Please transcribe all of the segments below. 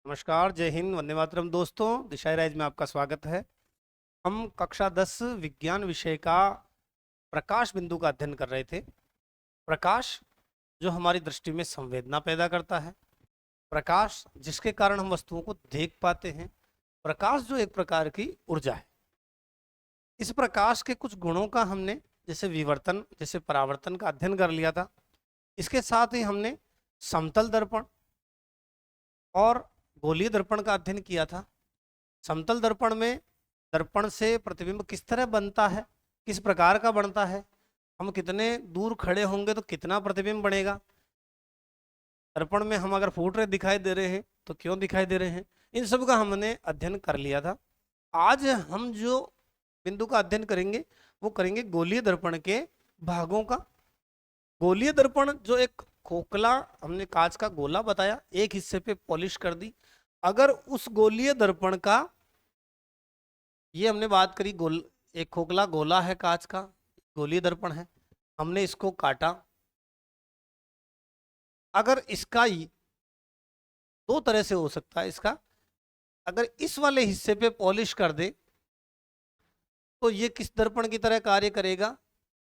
नमस्कार, जय हिंद, वंदे मातरम। दोस्तों, दिशा राइज में आपका स्वागत है। हम कक्षा 10 विज्ञान विषय का प्रकाश बिंदु का अध्ययन कर रहे थे। प्रकाश जो हमारी दृष्टि में संवेदना पैदा करता है, प्रकाश जिसके कारण हम वस्तुओं को देख पाते हैं, प्रकाश जो एक प्रकार की ऊर्जा है। इस प्रकाश के कुछ गुणों का हमने जैसे विवर्तन, जैसे परावर्तन का अध्ययन कर लिया था। इसके साथ ही हमने समतल दर्पण और गोलीय दर्पण का अध्ययन किया था। समतल दर्पण में दर्पण से प्रतिबिंब किस तरह बनता है, किस प्रकार का बनता है, हम कितने दूर खड़े होंगे तो कितना प्रतिबिंब बनेगा, दर्पण में हम अगर फूट रहे दिखाई दे रहे हैं तो क्यों दिखाई दे रहे हैं, इन सब का हमने अध्ययन कर लिया था। आज हम जो बिंदु का अध्ययन करेंगे वो करेंगे गोलीय दर्पण के भागों का। गोलीय दर्पण जो एक खोखला हमने कांच का गोला बताया, एक हिस्से पे पॉलिश कर दी। अगर उस गोलीय दर्पण का, ये हमने बात करी, एक खोखला गोला है कांच का, गोलीय दर्पण है, हमने इसको काटा। अगर इसका दो तरह से हो सकता है इसका, अगर इस वाले हिस्से पे पॉलिश कर दे तो ये किस दर्पण की तरह कार्य करेगा,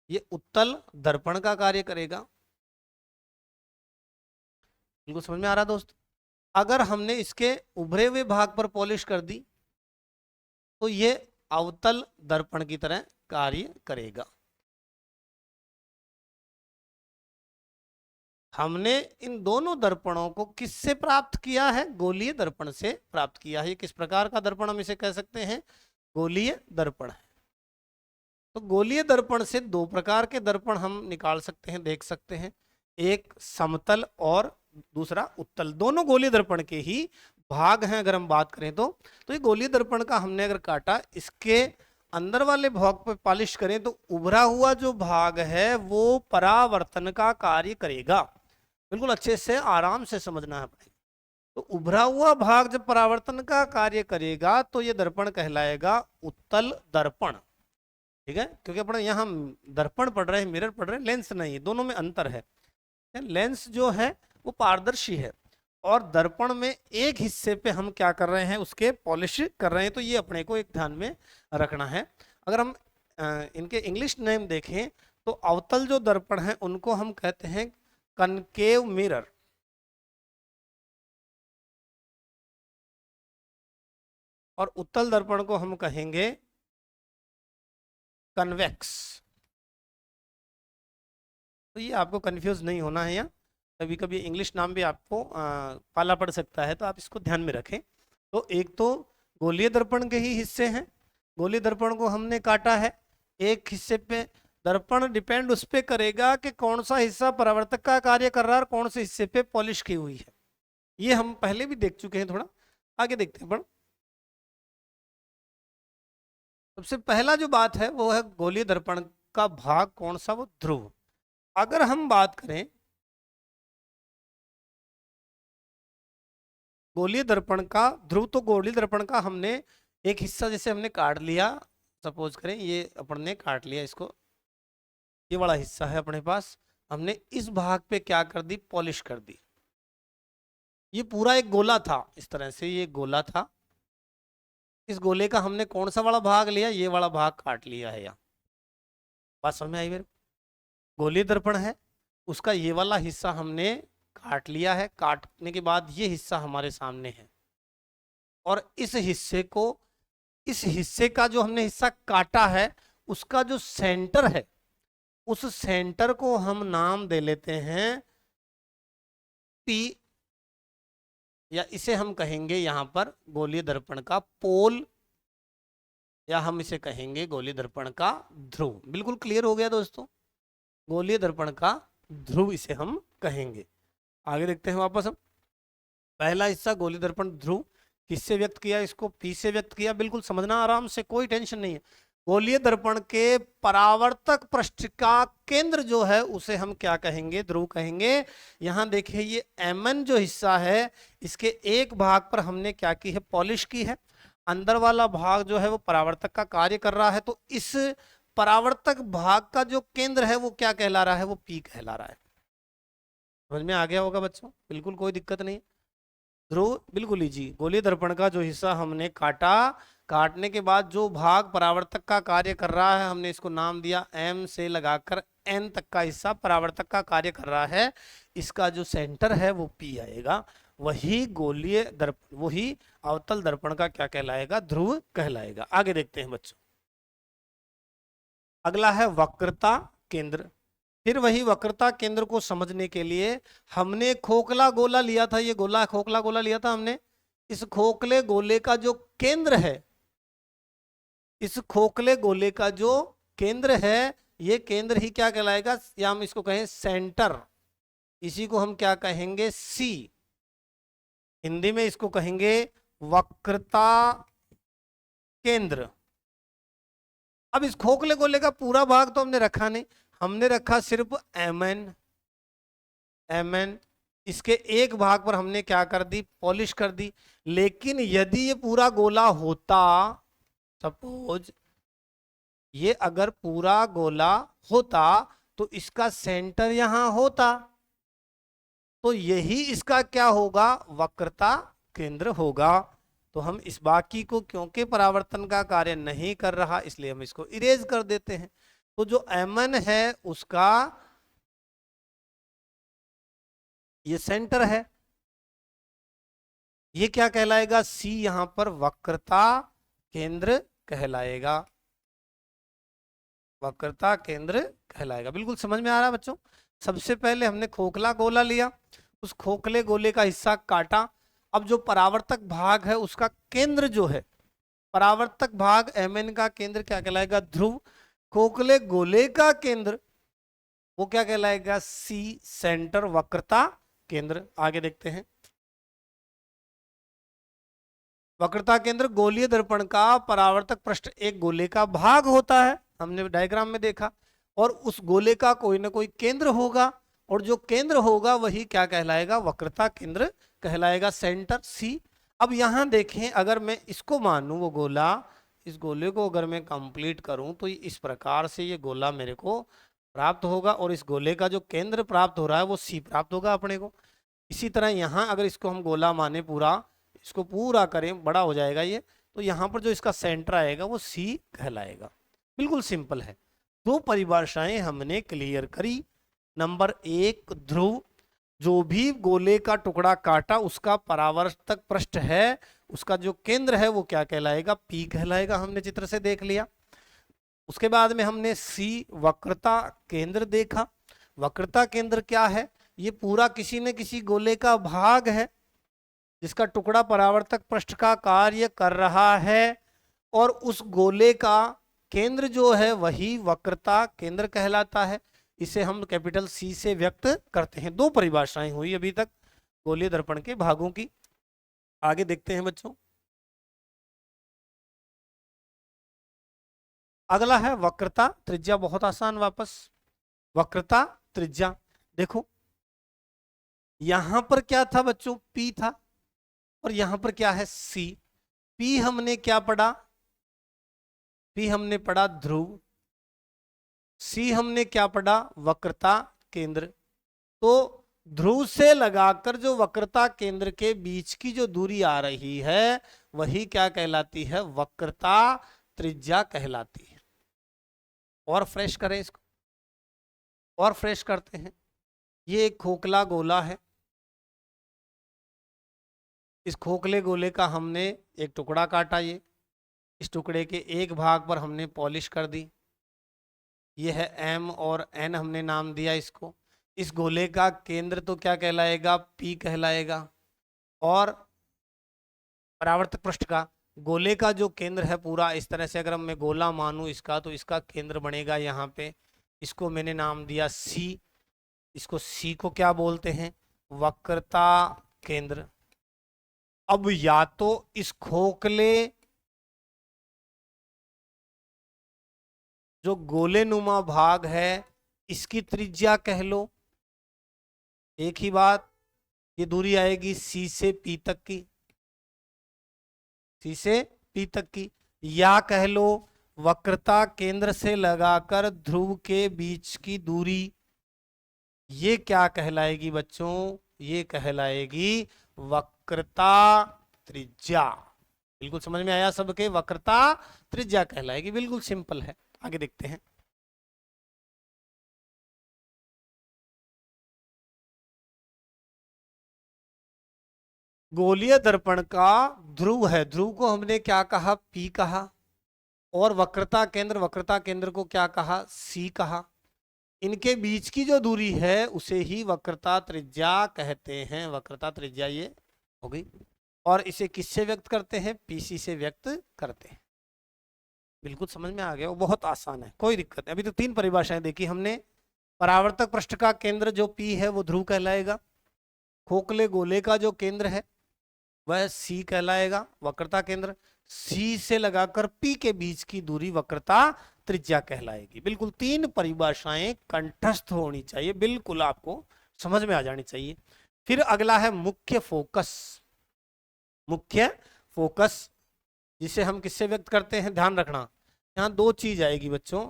ये उत्तल दर्पण का कार्य करेगा। बिल्कुल समझ में आ रहा दोस्त। अगर हमने इसके उभरे हुए भाग पर पॉलिश कर दी तो ये अवतल दर्पण की तरह कार्य करेगा। हमने इन दोनों दर्पणों को किससे प्राप्त किया है? गोलीय दर्पण से प्राप्त किया है। किस प्रकार का दर्पण हम इसे कह सकते हैं? गोलीय दर्पण है। तो गोलीय दर्पण से दो प्रकार के दर्पण हम निकाल सकते हैं, देख सकते हैं। एक समतल और दूसरा उत्तल। दोनों गोलीय दर्पण के ही भाग हैं। अगर हम बात करें तो ये गोलीय दर्पण का हमने अगर काटा, इसके अंदर वाले भाग पर पॉलिश करें तो उभरा हुआ जो भाग है वो परावर्तन का कार्य करेगा। बिल्कुल अच्छे से आराम से समझना है भाई। तो उभरा हुआ भाग जब परावर्तन का कार्य करेगा तो ये दर्पण कहलाएगा उत्तल दर्पण। ठीक है, क्योंकि अपन यहाँ दर्पण पढ़ रहे हैं, मिरर पढ़ रहे हैं, लेंस नहीं है, दोनों में अंतर है। लेंस जो है वो पारदर्शी है और दर्पण में एक हिस्से पे हम क्या कर रहे हैं, उसके पॉलिश कर रहे हैं। तो ये अपने को एक ध्यान में रखना है। अगर हम इनके इंग्लिश नेम देखें तो अवतल जो दर्पण है उनको हम कहते हैं कनकेव मिरर, और उत्तल दर्पण को हम कहेंगे कन्वेक्स। तो ये आपको कंफ्यूज नहीं होना है। यहाँ कभी कभी इंग्लिश नाम भी आपको पाला पड़ सकता है, तो आप इसको ध्यान में रखें। तो एक तो गोलीय दर्पण के ही हिस्से हैं, गोलीय दर्पण को हमने काटा है। एक हिस्से पे दर्पण डिपेंड उस पे करेगा कि कौन सा हिस्सा परावर्तक का कार्य कर रहा है और कौन से हिस्से पे पॉलिश की हुई है। ये हम पहले भी देख चुके हैं, थोड़ा आगे देखते हैं। पर सबसे पहला जो बात है वो है गोलीय दर्पण का भाग कौन सा, वो ध्रुव। अगर हम बात करें गोलीय दर्पण का ध्रुव, तो गोलीय दर्पण का हमने एक हिस्सा जैसे हमने काट लिया, सपोज करें ये अपन ने काट लिया इसको, ये वाला हिस्सा है अपने पास, हमने इस भाग पे क्या कर दी, पॉलिश कर दी। ये पूरा एक गोला था, इस तरह से ये गोला था। इस गोले का हमने कौन सा वाला भाग लिया, ये वाला भाग काट लिया है। यहाँ बात समझ में आई मेरे? गोलीय दर्पण है, उसका ये वाला हिस्सा हमने काट लिया है। काटने के बाद ये हिस्सा हमारे सामने है, और इस हिस्से का जो हमने हिस्सा काटा है उसका जो सेंटर है, उस सेंटर को हम नाम दे लेते हैं पी, या इसे हम कहेंगे यहां पर गोलीय दर्पण का पोल, या हम इसे कहेंगे गोलीय दर्पण का ध्रुव। बिल्कुल क्लियर हो गया दोस्तों? गोलीय दर्पण का ध्रुव इसे हम कहेंगे। आगे देखते हैं वापस हम। पहला हिस्सा गोलीय दर्पण ध्रुव, किससे व्यक्त किया, इसको पी से व्यक्त किया। बिल्कुल समझना आराम से, कोई टेंशन नहीं है। गोलीय दर्पण के परावर्तक पृष्ठ का केंद्र जो है उसे हम क्या कहेंगे, ध्रुव कहेंगे। यहां देखिए ये एमएन जो हिस्सा है, इसके एक भाग पर हमने क्या की है, पॉलिश की है। अंदर वाला भाग जो है वो परावर्तक का कार्य कर रहा है। तो इस परावर्तक भाग का जो केंद्र है वो क्या कहला रहा है, वो पी कहला रहा है। समझ में आ गया होगा बच्चों? बिल्कुल कोई दिक्कत नहीं। ध्रुव बिल्कुल इजी। गोलीय दर्पण का जो हिस्सा हमने काटा, काटने के बाद जो भाग परावर्तक का कार्य कर रहा है, हमने इसको नाम दिया एम से लगाकर एन तक का हिस्सा परावर्तक का कार्य कर रहा है, इसका जो सेंटर है वो पी आएगा। वही गोलीय दर्पण, वही अवतल दर्पण का क्या कहलाएगा? ध्रुव कहलाएगा। आगे देखते हैं बच्चों। अगला है वक्रता केंद्र। फिर वही वक्रता केंद्र को समझने के लिए हमने खोखला गोला लिया था, ये गोला खोखला गोला लिया था हमने। इस खोखले गोले का जो केंद्र है, इस खोखले गोले का जो केंद्र है, ये केंद्र ही क्या कहलाएगा? या हम इसको कहें सेंटर, इसी को हम क्या कहेंगे? सी। हिंदी में इसको कहेंगे वक्रता केंद्र। अब इस खोखले गोले का पूरा भाग तो हमने रखा नहीं, हमने रखा सिर्फ एम एन। एम एन, इसके एक भाग पर हमने क्या कर दी? पॉलिश कर दी। लेकिन यदि ये पूरा गोला होता, सपोज ये अगर पूरा गोला होता तो इसका सेंटर यहां होता, तो यही इसका क्या होगा? वक्रता केंद्र होगा। तो हम इस बाकी को, क्योंकि परावर्तन का कार्य नहीं कर रहा, इसलिए हम इसको इरेज कर देते हैं। तो जो एमएन है उसका ये सेंटर है, ये क्या कहलाएगा? सी। यहां पर वक्रता केंद्र कहलाएगा, वक्रता केंद्र कहलाएगा। बिल्कुल समझ में आ रहा है बच्चों? सबसे पहले हमने खोखला गोला लिया, उस खोखले गोले का हिस्सा काटा। अब जो परावर्तक भाग है उसका केंद्र जो है, परावर्तक भाग एमएन का केंद्र क्या कहलाएगा? ध्रुव। खोखले गोले का केंद्र वो क्या कहलाएगा? सी, सेंटर, वक्रता केंद्र। आगे देखते हैं। वक्रता केंद्र गोलीय दर्पण का परावर्तक पृष्ठ एक गोले का भाग होता है, हमने डायग्राम में देखा, और उस गोले का कोई ना कोई केंद्र होगा, और जो केंद्र होगा वही क्या कहलाएगा? वक्रता केंद्र कहलाएगा, सेंटर, सी। अब यहां देखें, अगर मैं इसको मानूं वो गोला, इस गोले को अगर मैं कंप्लीट करूं तो इस प्रकार से ये गोला मेरे को प्राप्त होगा, और इस गोले का जो केंद्र प्राप्त हो रहा है वो सी प्राप्त होगा अपने को। इसी तरह यहाँ अगर इसको हम गोला माने पूरा, इसको पूरा करें, बड़ा हो जाएगा ये, तो यहाँ पर जो इसका सेंटर आएगा वो सी कहलाएगा। बिल्कुल सिंपल है। दो परिभाषाएं हमने क्लियर करी। नंबर एक, ध्रुव, जो भी गोले का टुकड़ा काटा उसका परावर्तक पृष्ठ है, उसका जो केंद्र है वो क्या कहलाएगा? पी कहलाएगा, हमने चित्र से देख लिया। उसके बाद में हमने सी, वक्रता केंद्र देखा। वक्रता केंद्र क्या है? ये पूरा किसी न किसी गोले का भाग है जिसका टुकड़ा परावर्तक पृष्ठ का कार्य कर रहा है, और उस गोले का केंद्र जो है वही वक्रता केंद्र कहलाता है। इसे हम कैपिटल सी से व्यक्त करते हैं। दो परिभाषाएं हुई अभी तक गोलीय दर्पण के भागों की। आगे देखते हैं बच्चों। अगला है वक्रता त्रिज्या। बहुत आसान, वापस वक्रता त्रिज्या। देखो यहां पर क्या था बच्चों? पी था, और यहां पर क्या है? सी। पी हमने क्या पढ़ा? पी हमने पढ़ा ध्रुव। सी हमने क्या पढ़ा? वक्रता केंद्र। तो ध्रुव से लगाकर जो वक्रता केंद्र के बीच की जो दूरी आ रही है वही क्या कहलाती है? वक्रता त्रिज्या कहलाती है। और फ्रेश करें इसको, और फ्रेश करते हैं। ये एक खोखला गोला है, इस खोखले गोले का हमने एक टुकड़ा काटा, ये इस टुकड़े के एक भाग पर हमने पॉलिश कर दी, ये है एम और एन हमने नाम दिया इसको। इस गोले का केंद्र तो क्या कहलाएगा? पी कहलाएगा। और परावर्तक पृष्ठ का, गोले का जो केंद्र है पूरा इस तरह से अगर मैं गोला मानूं इसका, तो इसका केंद्र बनेगा यहाँ पे, इसको मैंने नाम दिया सी। इसको सी को क्या बोलते हैं? वक्रता केंद्र। अब या तो इस खोखले जो गोले नुमा भाग है इसकी त्रिज्या कह लो, एक ही बात, ये दूरी आएगी सी से पी तक की, सी से पी तक की, या कह लो वक्रता केंद्र से लगाकर ध्रुव के बीच की दूरी, ये क्या कहलाएगी बच्चों? ये कहलाएगी वक्रता त्रिज्या। बिल्कुल समझ में आया सबके, वक्रता त्रिज्या कहलाएगी, बिल्कुल सिंपल है। आगे देखते हैं। गोलीय दर्पण का ध्रुव है, ध्रुव को हमने क्या कहा, P कहा, और वक्रता केंद्र को क्या कहा, C कहा। इनके बीच की जो दूरी है उसे ही वक्रता त्रिज्या कहते हैं, वक्रता त्रिज्या ये हो गई। और इसे किससे व्यक्त करते हैं, PC से व्यक्त करते हैं। बिल्कुल समझ में आ गया, वो बहुत आसान है, कोई दिक्कत नहीं। अभी तो 3 परिभाषाएं देखी हमने। परावर्तक पृष्ठ का केंद्र जो P है वो ध्रुव कहलाएगा, खोखले गोले का जो केंद्र है वह C कहलाएगा, वक्रता केंद्र। C से लगाकर P के बीच की दूरी वक्रता त्रिज्या कहलाएगी। बिल्कुल 3 परिभाषाएं कंठस्थ होनी चाहिए, बिल्कुल आपको समझ में आ जानी चाहिए। फिर अगला है मुख्य फोकस। मुख्य फोकस जिसे हम किससे व्यक्त करते हैं, ध्यान रखना, यहाँ 2 चीज आएगी बच्चों,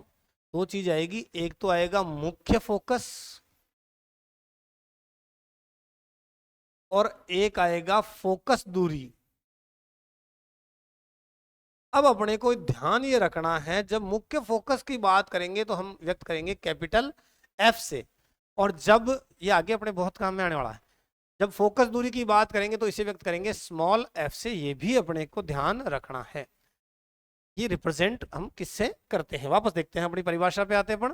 2 चीज आएगी। एक तो आएगा मुख्य फोकस और एक आएगा फोकस दूरी। अब अपने को ध्यान ये रखना है, जब मुख्य फोकस की बात करेंगे तो हम व्यक्त करेंगे कैपिटल F से, और जब ये आगे अपने बहुत काम में आने वाला है, जब फोकस दूरी की बात करेंगे तो इसे व्यक्त करेंगे स्मॉल f से। ये भी अपने को ध्यान रखना है। ये रिप्रेजेंट हम किससे करते हैं, वापस देखते हैं, अपनी परिभाषा पे आते हैं। पण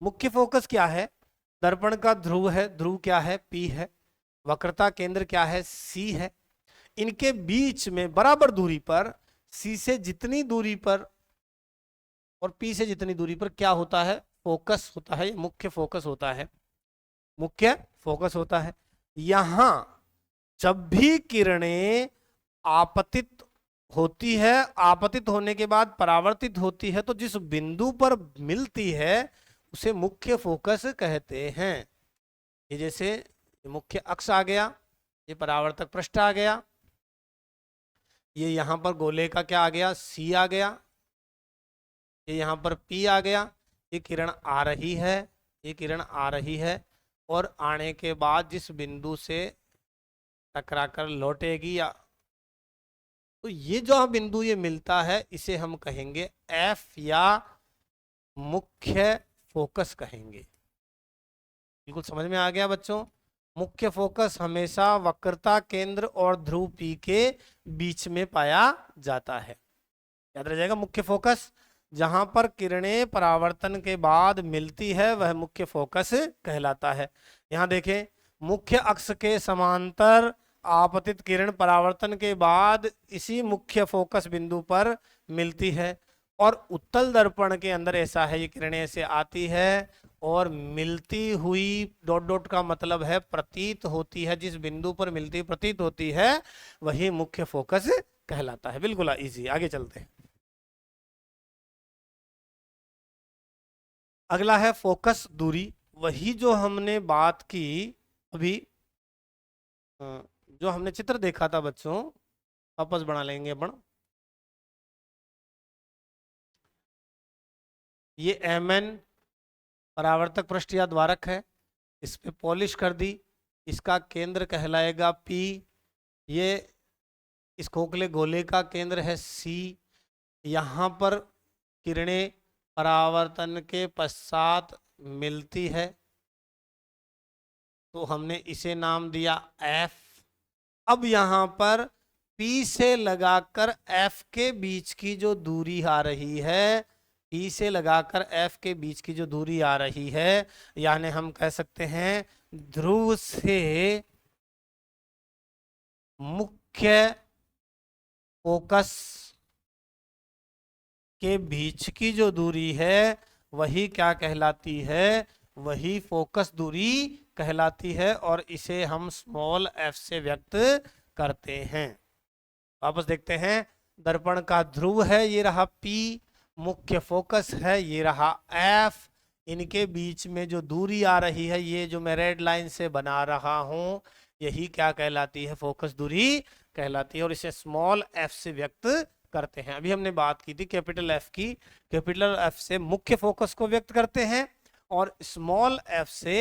मुख्य फोकस क्या है, दर्पण का ध्रुव है, ध्रुव क्या है, P है, वक्रता केंद्र क्या है, C है। इनके बीच में बराबर दूरी पर C से जितनी दूरी पर और P से जितनी दूरी पर क्या होता है, फोकस होता है, मुख्य फोकस होता है, मुख्य फोकस होता है। यहां जब भी किरणें आपतित होती है, आपतित होने के बाद परावर्तित होती है, तो जिस बिंदु पर मिलती है उसे मुख्य फोकस कहते हैं। ये जैसे मुख्य अक्ष आ गया, ये परावर्तक पृष्ठ आ गया, ये यहां पर गोले का क्या आ गया, C आ गया, ये यहां पर P आ गया। ये किरण आ रही है, ये किरण आ रही है, और आने के बाद जिस बिंदु से टकराकर लौटेगी, या तो ये जो बिंदु ये मिलता है इसे हम कहेंगे F या मुख्य फोकस कहेंगे। बिल्कुल समझ में आ गया बच्चों। मुख्य फोकस हमेशा वक्रता केंद्र और ध्रुव P के बीच में पाया जाता है, याद रह जाएगा। मुख्य फोकस जहां पर किरणें परावर्तन के बाद मिलती है वह मुख्य फोकस कहलाता है। यहां देखें, मुख्य अक्ष के समांतर आपतित किरण परावर्तन के बाद इसी मुख्य फोकस बिंदु पर मिलती है, और उत्तल दर्पण के अंदर ऐसा है, ये किरणें ऐसे आती है और मिलती हुई, डॉट डॉट का मतलब है प्रतीत होती है, जिस बिंदु पर मिलती प्रतीत होती है वही मुख्य फोकस कहलाता है। बिल्कुल इजी, आगे चलते हैं। अगला है फोकस दूरी, वही जो हमने बात की अभी, जो हमने चित्र देखा था बच्चों, वापस बना लेंगे अपन। ये Mn परावर्तक पृष्ठ या द्वारक है, इस पे पॉलिश कर दी, इसका केंद्र कहलाएगा P, ये इस खोखले गोले का केंद्र है C। यहाँ पर किरणें परावर्तन के पश्चात मिलती है तो हमने इसे नाम दिया F। अब यहाँ पर P से लगाकर F के बीच की जो दूरी आ रही है, P से लगाकर F के बीच की जो दूरी आ रही है, यानी हम कह सकते हैं ध्रुव से मुख्य फोकस के बीच की जो दूरी है वही क्या कहलाती है, वही फोकस दूरी कहलाती है, और इसे हम स्मॉल f से व्यक्त करते हैं। वापस देखते हैं, दर्पण का ध्रुव है ये रहा P, मुख्य फोकस है ये रहा F, इनके बीच में जो दूरी आ रही है, ये जो मैं रेड लाइन से बना रहा हूं, यही क्या कहलाती है, फोकस दूरी कहलाती है, और इसे स्मॉल f से व्यक्त करते हैं। अभी हमने बात की थी कैपिटल F की, कैपिटल F से मुख्य फोकस को व्यक्त करते हैं और स्मॉल f से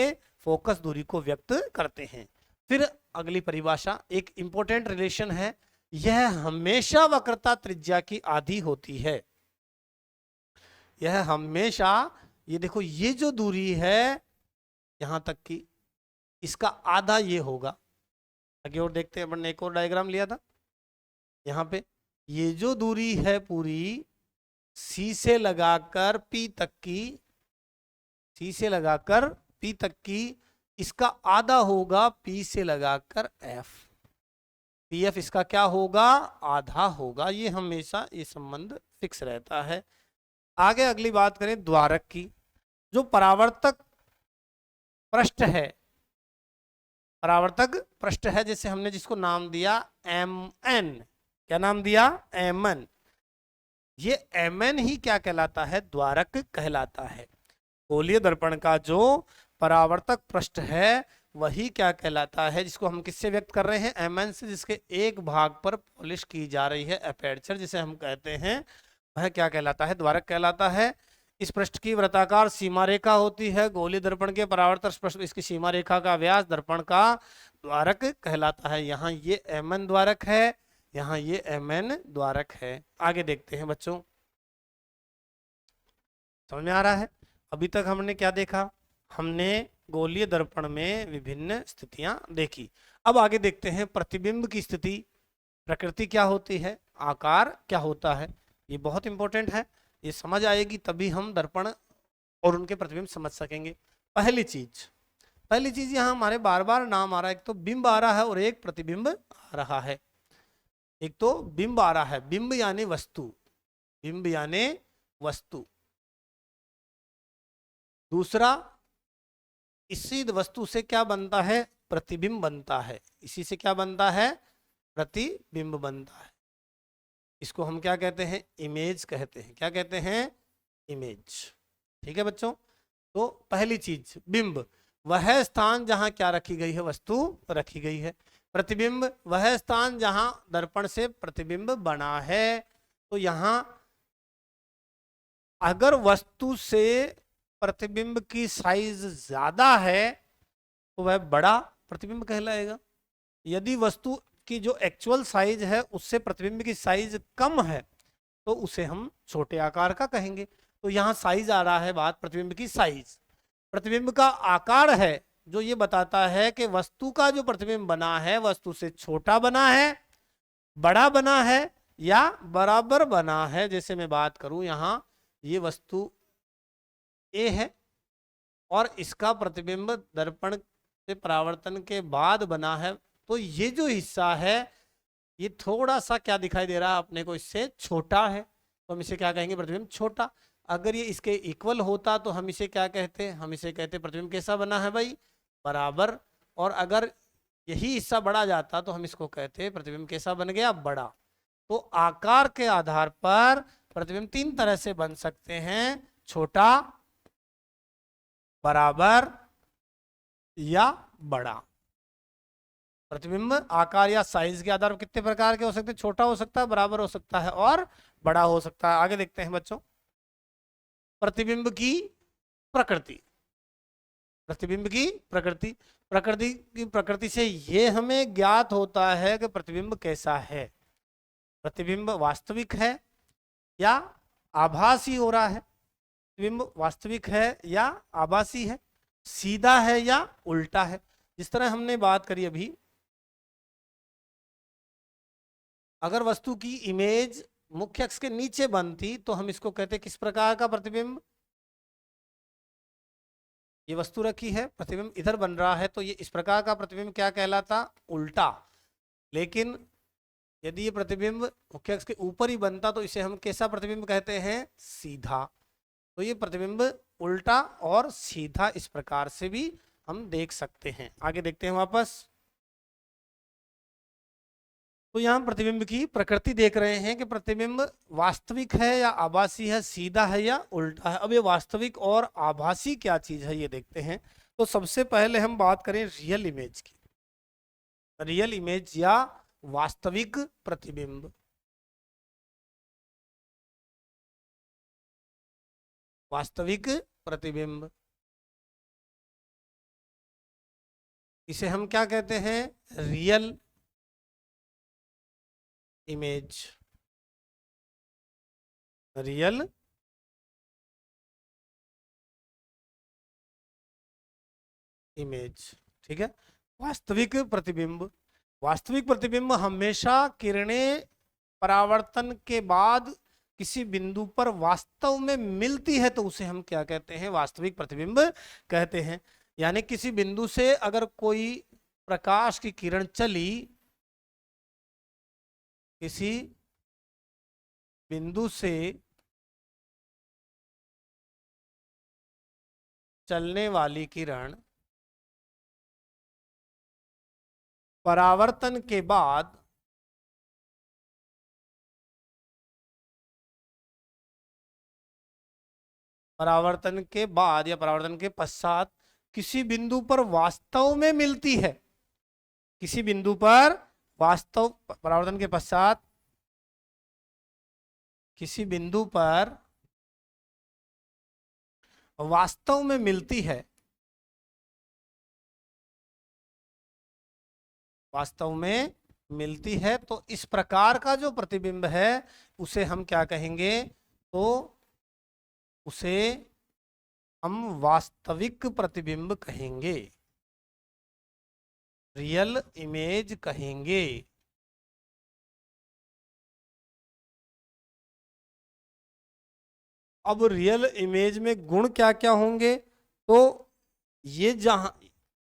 फोकस दूरी को व्यक्त करते हैं। फिर अगली परिभाषा, एक इंपॉर्टेंट रिलेशन है, यह हमेशा वक्रता त्रिज्या की आधी होती है। यह हमेशा, ये देखो ये जो दूरी है यहां तक की, इसका आधा ये होगा। आगे और देखते हैं, अपन ने एक और डायग्राम लिया था यहाँ पे, ये जो दूरी है पूरी सी से लगाकर पी तक की, सी से लगाकर पी तक की, इसका आधा होगा पी से लगाकर एफ। पी एफ इसका क्या होगा, आधा होगा। ये हमेशा ये संबंध फिक्स रहता है। आगे अगली बात करें द्वारक की, जो परावर्तक पृष्ठ है, परावर्तक पृष्ठ है, जैसे हमने जिसको नाम दिया एम एन, क्या नाम दिया, एम एन। ये एम एन ही क्या कहलाता है, द्वारक कहलाता है। गोलीय दर्पण का जो परावर्तक पृष्ठ है वही क्या कहलाता है, जिसको हम किससे व्यक्त कर रहे हैं, एम एन से, जिसके एक भाग पर पॉलिश की जा रही है एपर्चर जिसे हम कहते हैं, वह क्या कहलाता है, द्वारक कहलाता है। इस पृष्ठ की वृत्ताकार सीमा रेखा होती है। गोलीय दर्पण के परावर्तक पृष्ठ, इसकी सीमा रेखा का व्यास दर्पण का द्वारक कहलाता है। यहाँ ये एम एन द्वारक है, यहाँ ये एम एन द्वारक है। आगे देखते हैं बच्चों, समझ में आ रहा है। अभी तक हमने क्या देखा, हमने गोलीय दर्पण में विभिन्न स्थितियां देखी। अब आगे देखते हैं प्रतिबिंब की स्थिति, प्रकृति क्या होती है, आकार क्या होता है। ये बहुत इंपॉर्टेंट है, ये समझ आएगी तभी हम दर्पण और उनके प्रतिबिंब समझ सकेंगे। पहली चीज यहाँ हमारे बार बार नाम आ रहा है, एक तो बिंब आ रहा है और एक प्रतिबिंब आ रहा है। एक तो बिंब आ रहा है, बिंब यानी वस्तु, बिंब यानी वस्तु। दूसरा, इसी वस्तु से क्या बनता है, प्रतिबिंब बनता है। इसी से क्या बनता है, प्रतिबिंब बनता है। इसको हम क्या कहते हैं, इमेज कहते हैं। क्या कहते हैं, इमेज। ठीक है बच्चों। तो पहली चीज बिंब, वह स्थान जहां क्या रखी गई है, वस्तु रखी गई है। प्रतिबिंब, वह स्थान जहां दर्पण से प्रतिबिंब बना है। तो यहां अगर वस्तु से प्रतिबिंब की साइज ज्यादा है तो वह बड़ा प्रतिबिंब कहलाएगा। यदि वस्तु की जो एक्चुअल साइज है उससे प्रतिबिंब की साइज कम है तो उसे हम छोटे आकार का कहेंगे। तो यहाँ साइज आ रहा है बात, प्रतिबिंब की साइज। प्रतिबिंब का आकार है जो ये बताता है कि वस्तु का जो प्रतिबिंब बना है वस्तु से छोटा बना है, बड़ा बना है या बराबर बना है। जैसे मैं बात करूं, यहाँ ये वस्तु ए है और इसका प्रतिबिंब दर्पण से परावर्तन के बाद बना है, तो ये जो हिस्सा है ये थोड़ा सा क्या दिखाई दे रहा है अपने को, इससे छोटा है, तो हम इसे क्या कहेंगे, प्रतिबिंब छोटा। अगर ये इसके इक्वल होता तो हम इसे क्या कहते हैं, हम इसे कहते प्रतिबिंब कैसा बना है भाई, बराबर। और अगर यही हिस्सा बढ़ा जाता तो हम इसको कहते प्रतिबिंब कैसा बन गया, बड़ा। तो आकार के आधार पर प्रतिबिंब तीन तरह से बन सकते हैं, छोटा, बराबर या बड़ा। प्रतिबिंब आकार या साइज के आधार पर कितने प्रकार के हो सकते हैं, छोटा हो सकता है, बराबर हो सकता है और बड़ा हो सकता है। आगे देखते हैं बच्चों, प्रतिबिंब की प्रकृति। प्रतिबिंब की प्रकृति, प्रकृति की प्रकृति से ये हमें ज्ञात होता है कि प्रतिबिंब कैसा है। प्रतिबिंब वास्तविक है या आभासी हो रहा है, प्रतिबिंब वास्तविक है या आभासी है, सीधा है या उल्टा है। जिस तरह हमने बात करी अभी, अगर वस्तु की इमेज मुख्य अक्ष के नीचे बनती तो हम इसको कहते किस प्रकार का प्रतिबिंब, ये वस्तु रखी है, प्रतिबिंब इधर बन रहा है तो ये इस प्रकार का प्रतिबिंब क्या कहलाता, उल्टा। लेकिन यदि ये प्रतिबिंब मुख्य अक्ष के ऊपर ही बनता तो इसे हम कैसा प्रतिबिंब कहते हैं, सीधा। तो ये प्रतिबिंब उल्टा और सीधा इस प्रकार से भी हम देख सकते हैं। आगे देखते हैं वापस, तो यहाँ प्रतिबिंब की प्रकृति देख रहे हैं कि प्रतिबिंब वास्तविक है या आभासी है, सीधा है या उल्टा है। अब ये वास्तविक और आभासी क्या चीज है ये देखते हैं। तो सबसे पहले हम बात करें रियल इमेज की, रियल इमेज या वास्तविक प्रतिबिंब। वास्तविक प्रतिबिंब, इसे हम क्या कहते हैं? Real image. रियल इमेज, ठीक है। वास्तविक प्रतिबिंब, वास्तविक प्रतिबिंब हमेशा किरणें परावर्तन के बाद किसी बिंदु पर वास्तव में मिलती है तो उसे हम क्या कहते हैं? वास्तविक प्रतिबिंब कहते हैं। यानी किसी बिंदु से अगर कोई प्रकाश की किरण चली, किसी बिंदु से चलने वाली किरण परावर्तन के बाद या परावर्तन के पश्चात किसी बिंदु पर वास्तव में मिलती है, किसी बिंदु पर वास्तव परावर्तन के पश्चात किसी बिंदु पर वास्तव में मिलती है, वास्तव में मिलती है, तो इस प्रकार का जो प्रतिबिंब है उसे हम क्या कहेंगे? तो उसे हम वास्तविक प्रतिबिंब कहेंगे, रियल इमेज कहेंगे। अब रियल इमेज में गुण क्या क्या होंगे? तो ये जहां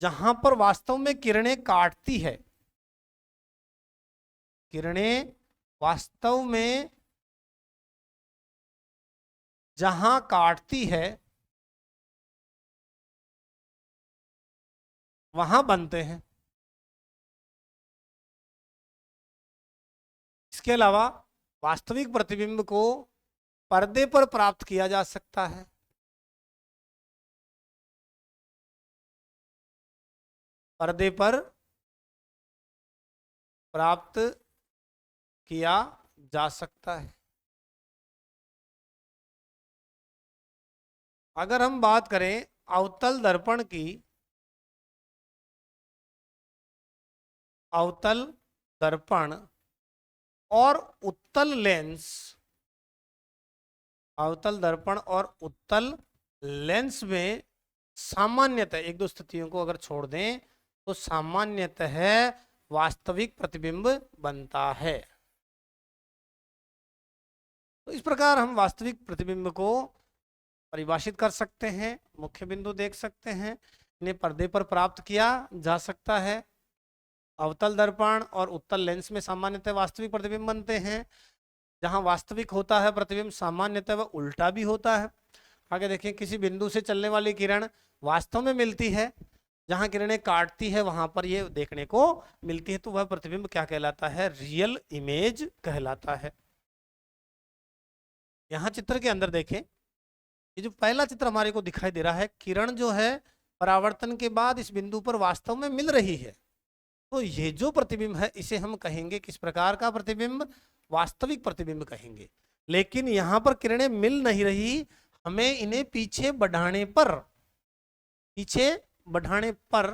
जहां पर वास्तव में किरणें काटती है, किरणें वास्तव में जहां काटती है वहां बनते हैं। इसके अलावा वास्तविक प्रतिबिंब को पर्दे पर प्राप्त किया जा सकता है, पर्दे पर प्राप्त किया जा सकता है। अगर हम बात करें अवतल दर्पण की, अवतल दर्पण और उत्तल लेंस, अवतल दर्पण और उत्तल लेंस में सामान्यतः एक दो स्थितियों को अगर छोड़ दें तो सामान्यतः वास्तविक प्रतिबिंब बनता है। तो इस प्रकार हम वास्तविक प्रतिबिंब को परिभाषित कर सकते हैं, मुख्य बिंदु देख सकते हैं, इन्हें पर्दे पर प्राप्त किया जा सकता है। अवतल दर्पण और उत्तल लेंस में सामान्यतः वास्तविक प्रतिबिंब बनते हैं। जहां वास्तविक होता है प्रतिबिंब सामान्यतः वह उल्टा भी होता है। आगे देखें, किसी बिंदु से चलने वाली किरण वास्तव में मिलती है, जहां किरणें काटती है वहां पर ये देखने को मिलती है, तो वह प्रतिबिंब क्या कहलाता है? रियल इमेज कहलाता है। यहाँ चित्र के अंदर देखें, ये जो पहला चित्र हमारे को दिखाई दे रहा है, किरण जो है परावर्तन के बाद इस बिंदु पर वास्तव में मिल रही है, तो ये जो प्रतिबिंब है इसे हम कहेंगे किस प्रकार का प्रतिबिंब? वास्तविक प्रतिबिंब कहेंगे। लेकिन यहां पर किरणें मिल नहीं रही, हमें इन्हें पीछे बढ़ाने पर, पीछे बढ़ाने पर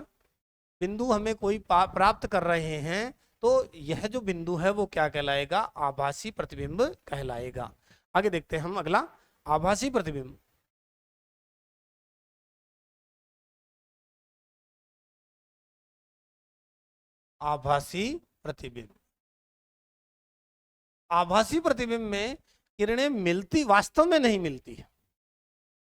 बिंदु हमें कोई प्राप्त कर रहे हैं, तो यह जो बिंदु है वो क्या कहलाएगा? आभासी प्रतिबिंब कहलाएगा। आगे देखते हैं हम अगला, आभासी प्रतिबिंब। आभासी प्रतिबिंब, आभासी प्रतिबिंब में किरणें मिलती, वास्तव में नहीं मिलती है,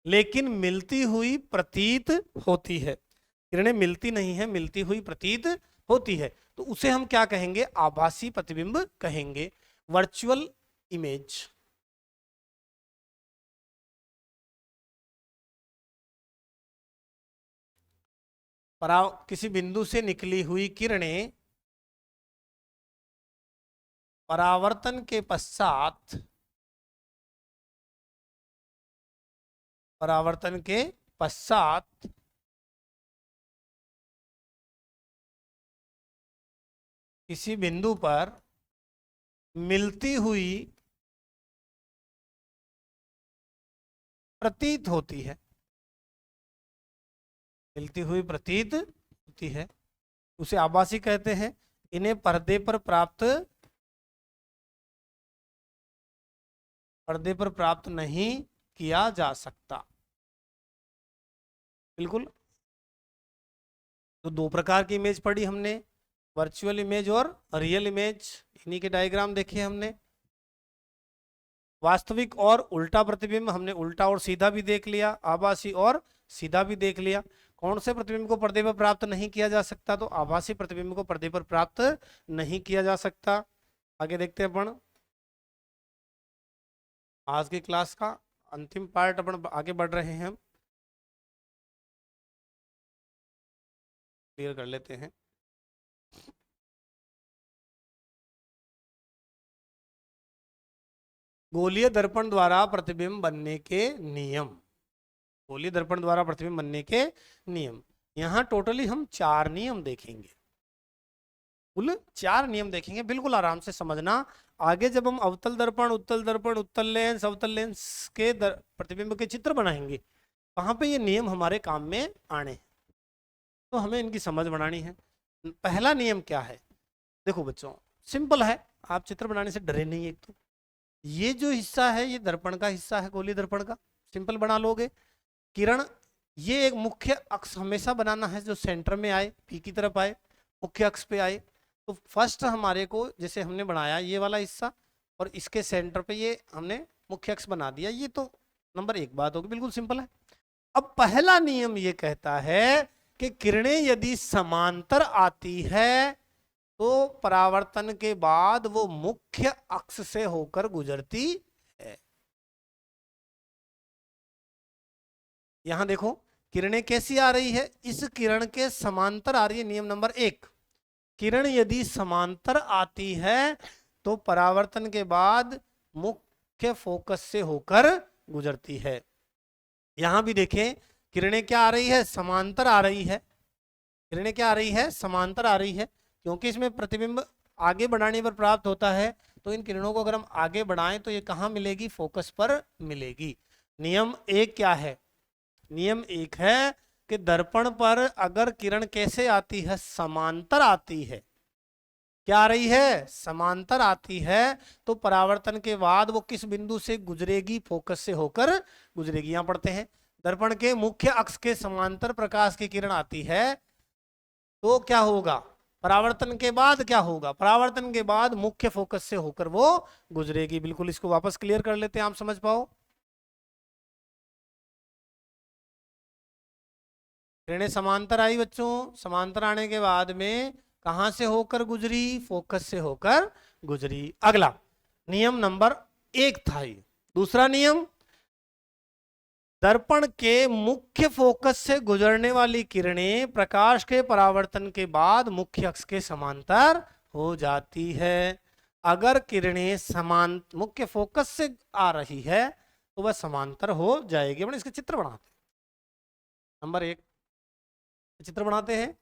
लेकिन मिलती हुई प्रतीत होती है। किरणें मिलती नहीं है, मिलती हुई प्रतीत होती है, तो उसे हम क्या कहेंगे? आभासी प्रतिबिंब कहेंगे, वर्चुअल इमेज। किसी बिंदु से निकली हुई किरणें परावर्तन के पश्चात, परावर्तन के पश्चात किसी बिंदु पर मिलती हुई प्रतीत होती है, मिलती हुई प्रतीत होती है। उसे आभासी कहते हैं। इन्हें पर्दे पर प्राप्त नहीं किया जा सकता। बिल्कुल। तो दो प्रकार की इमेज पढ़ी हमने, वर्चुअल इमेज और रियल इमेज। इन्हीं के डायग्राम देखे हमने। वास्तविक और उल्टा प्रतिबिंब हमने उल्टा और सीधा भी देख लिया, आभासी और सीधा भी देख लिया। कौन से प्रतिबिंब को पर्दे पर प्राप्त नहीं किया जा सकता? तो आभासी प्रतिबिंब को पर्दे पर प्राप्त नहीं किया जा सकता। आगे देखते हैं अपन आज की क्लास का अंतिम पार्ट, अपन आगे बढ़ रहे हैं। हम क्लियर कर लेते हैं। गोलीय दर्पण द्वारा प्रतिबिंब बनने के नियम। गोलीय दर्पण द्वारा प्रतिबिंब बनने के नियम। यहाँ टोटली हम 4 नियम देखेंगे। कुल 4 नियम देखेंगे, बिल्कुल आराम से समझना। आगे जब हम अवतल दर्पण, उत्तल दर्पण, उत्तल लेंस, अवतल लेंस के प्रतिबिंब के चित्र बनाएंगे, वहां पे ये नियम हमारे काम में आने हैं, तो हमें इनकी समझ बनानी है। पहला नियम क्या है? देखो बच्चों, सिंपल है, आप चित्र बनाने से डरे नहीं। एक तो ये जो हिस्सा है ये दर्पण का हिस्सा है, गोलीय दर्पण का, सिंपल बना लोगे। किरण, ये एक मुख्य अक्ष हमेशा बनाना है जो सेंटर में आए, पी की तरफ आए, मुख्य अक्ष पे आए। तो फर्स्ट हमारे को जैसे हमने बनाया ये वाला हिस्सा, और इसके सेंटर पे ये हमने मुख्य अक्ष बना दिया। ये तो नंबर 1 बात होगी, बिल्कुल सिंपल है। अब पहला नियम ये कहता है कि किरणें यदि समांतर आती है तो परावर्तन के बाद वो मुख्य अक्ष से होकर गुजरती है। यहां देखो किरणें कैसी आ रही है, इस किरण के समांतर आ रही है। नियम नंबर 1, किरण यदि समांतर आती है तो परावर्तन के बाद मुख्य फोकस से होकर गुजरती है। यहां भी देखें किरणें क्या आ रही है, समांतर आ रही है। किरणें क्या आ रही है, समांतर आ रही है, क्योंकि इसमें प्रतिबिंब आगे बढ़ाने पर प्राप्त होता है। तो इन किरणों को अगर हम आगे बढ़ाएं तो ये कहां मिलेगी, फोकस पर मिलेगी। नियम 1 क्या है? नियम 1 है कि दर्पण पर अगर किरण कैसे आती है, समांतर आती है। क्या आ रही है, समांतर आती है, तो परावर्तन के बाद वो किस बिंदु से गुजरेगी, फोकस से होकर गुजरेगी। यहां पढ़ते हैं, दर्पण के मुख्य अक्ष के समांतर प्रकाश की किरण आती है तो क्या होगा, परावर्तन के बाद क्या होगा, परावर्तन के बाद मुख्य फोकस से होकर वो गुजरेगी। बिल्कुल, इसको वापस क्लियर कर लेते हैं, आप समझ पाओ। किरणें समांतर आई बच्चों, समांतर आने के बाद में कहां से होकर गुजरी, फोकस से होकर गुजरी। अगला नियम नंबर 1 था ये। दूसरा नियम, दर्पण के मुख्य फोकस से गुजरने वाली किरणें प्रकाश के परावर्तन के बाद मुख्य अक्ष के समांतर हो जाती है। अगर किरणें समान मुख्य फोकस से आ रही है तो वह समांतर हो जाएगी। अपन इसके चित्र बनाते हैं। नंबर 1 चित्र बनाते हैं।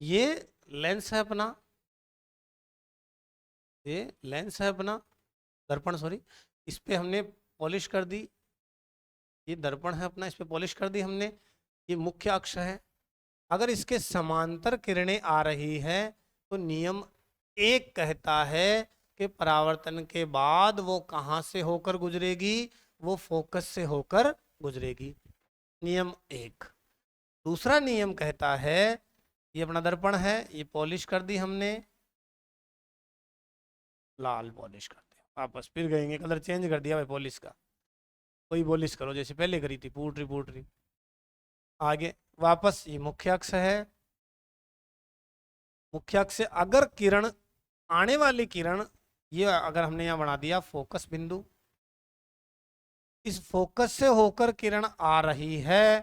ये लेंस है अपना, ये लेंस है अपना, दर्पण सॉरी, इस पे हमने पॉलिश कर दी। ये दर्पण है अपना, इस पे पॉलिश कर दी हमने। ये मुख्य अक्ष है। अगर इसके समांतर किरणें आ रही है तो नियम 1 कहता है कि परावर्तन के बाद वो कहां से होकर गुजरेगी, वो फोकस से होकर गुजरेगी। नियम 1। दूसरा नियम कहता है, ये अपना दर्पण है, ये पॉलिश कर दी हमने, लाल पॉलिश कर दी, वापस फिर गएंगे कलर चेंज कर दिया भाई पॉलिश का, कोई पॉलिश करो जैसे पहले करी थी, पूटरी पूटरी। आगे वापस ये मुख्य अक्ष है। मुख्य अक्ष से अगर किरण, आने वाली किरण, ये अगर हमने यहाँ बना दिया फोकस बिंदु, इस फोकस से होकर किरण आ रही है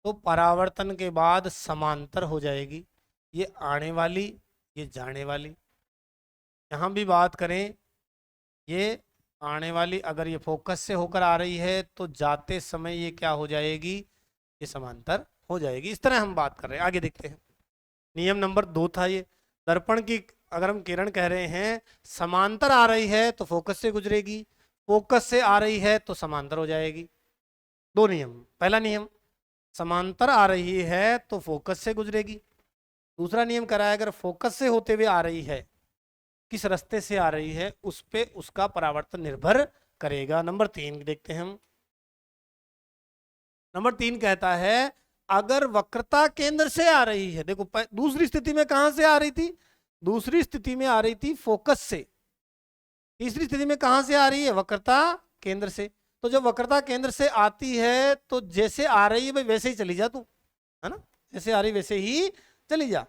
तो परावर्तन के बाद समांतर हो जाएगी। ये आने वाली, ये जाने वाली। यहाँ भी बात करें, ये आने वाली अगर ये फोकस से होकर आ रही है तो जाते समय ये क्या हो जाएगी, ये समांतर हो जाएगी। इस तरह हम बात कर रहे हैं। आगे देखते हैं। नियम नंबर 2 था ये, दर्पण की अगर हम किरण कह रहे हैं समांतर आ रही है तो फोकस से गुजरेगी, फोकस से आ रही है तो समांतर हो जाएगी। दो नियम। पहला नियम, समांतर आ रही है तो फोकस से गुजरेगी। दूसरा नियम कह रहा है अगर फोकस से होते हुए आ रही है, किस रास्ते से आ रही है उस पे उसका परावर्तन निर्भर करेगा। नंबर 3 देखते हैं हम। नंबर 3 कहता है अगर वक्रता केंद्र से आ रही है, देखो दूसरी स्थिति में कहां से आ रही थी, दूसरी स्थिति में आ रही थी फोकस से, तीसरी स्थिति में कहां से आ रही है, वक्रता केंद्र से। तो जब वक्रता केंद्र से आती है तो जैसे आ रही है भाई वैसे ही चली जा तू, है ना, जैसे आ रही वैसे ही चली जा।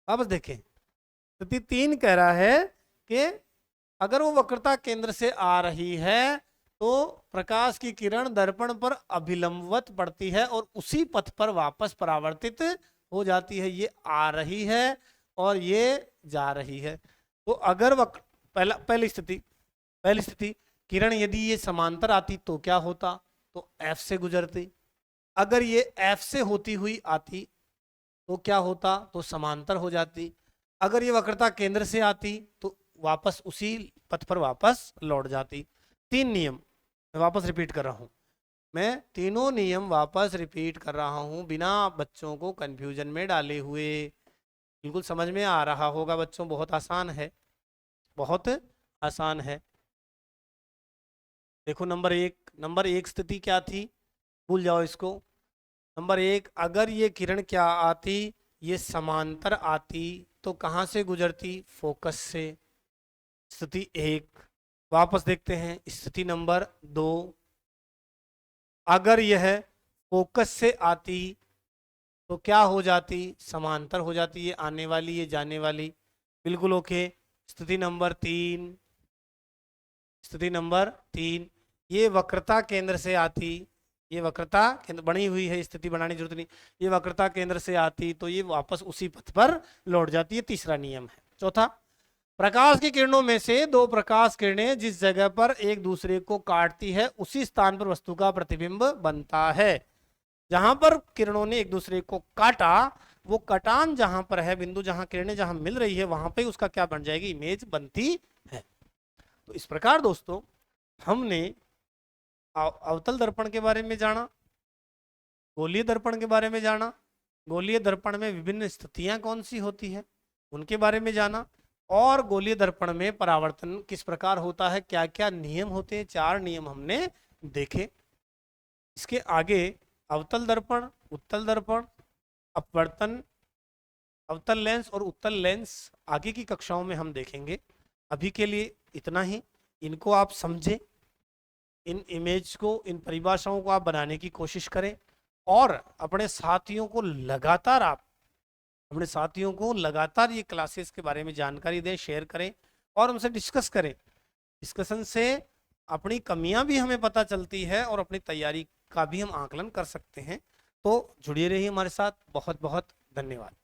वापस देखें, स्थिति 3 कह रहा है कि अगर वो वक्रता केंद्र से आ रही है तो प्रकाश की किरण दर्पण पर अभिलंबवत पड़ती है और उसी पथ पर वापस परावर्तित हो जाती है। ये आ रही है और ये जा रही है। तो अगर पहली स्थिति किरण यदि ये समांतर आती तो क्या होता, तो F से गुजरती। अगर ये F से होती हुई आती तो क्या होता, तो समांतर हो जाती। अगर ये वक्रता केंद्र से आती तो वापस उसी पथ पर वापस लौट जाती। 3 नियम मैं वापस रिपीट कर रहा हूं, मैं तीनों नियम वापस रिपीट कर रहा हूं बिना बच्चों को कंफ्यूजन में डाले हुए। बिल्कुल समझ में आ रहा होगा बच्चों, बहुत आसान है, बहुत आसान है। देखो नंबर एक स्थिति क्या थी, भूल जाओ इसको। नंबर 1, अगर ये किरण क्या आती, ये समांतर आती तो कहां से गुजरती, फोकस से। स्थिति 1। वापस देखते हैं स्थिति नंबर 2, अगर यह फोकस से आती तो क्या हो जाती, समांतर हो जाती, ये आने वाली ये जाने वाली। बिल्कुल ओके। स्थिति नंबर 3, ये वक्रता केंद्र से आती, ये वक्रता केंद्र बनी हुई है, स्थिति बनाने की जरूरत नहीं, ये वक्रता केंद्र से आती तो ये वापस उसी पथ पर लौट जाती है। तीसरा नियम है। चौथा, प्रकाश की किरणों में से दो प्रकाश किरणें जिस जगह पर एक दूसरे को काटती है उसी स्थान पर वस्तु का प्रतिबिंब बनता है। जहां पर किरणों ने एक दूसरे को काटा, वो कटान जहां पर है, बिंदु जहां किरणें जहां मिल रही है वहां पे उसका क्या बन जाएगी, इमेज बनती है। तो इस प्रकार दोस्तों हमने अवतल दर्पण के बारे में जाना, गोलीय दर्पण के बारे में जाना, गोलीय दर्पण में विभिन्न स्थितियां कौन सी होती है उनके बारे में जाना, और गोलीय दर्पण में परावर्तन किस प्रकार होता है, क्या क्या नियम होते हैं, 4 नियम हमने देखे। इसके आगे अवतल दर्पण, उत्तल दर्पण, अपवर्तन, अवतल लेंस और उत्तल लेंस आगे की कक्षाओं में हम देखेंगे। अभी के लिए इतना ही। इनको आप समझें, इन इमेज को, इन परिभाषाओं को आप बनाने की कोशिश करें और अपने साथियों को लगातार ये क्लासेस के बारे में जानकारी दें, शेयर करें और उनसे डिस्कस करें। डिस्कशन से अपनी कमियां भी हमें पता चलती है और अपनी तैयारी का भी हम आकलन कर सकते हैं। तो जुड़िए रहिए हमारे साथ। बहुत बहुत धन्यवाद।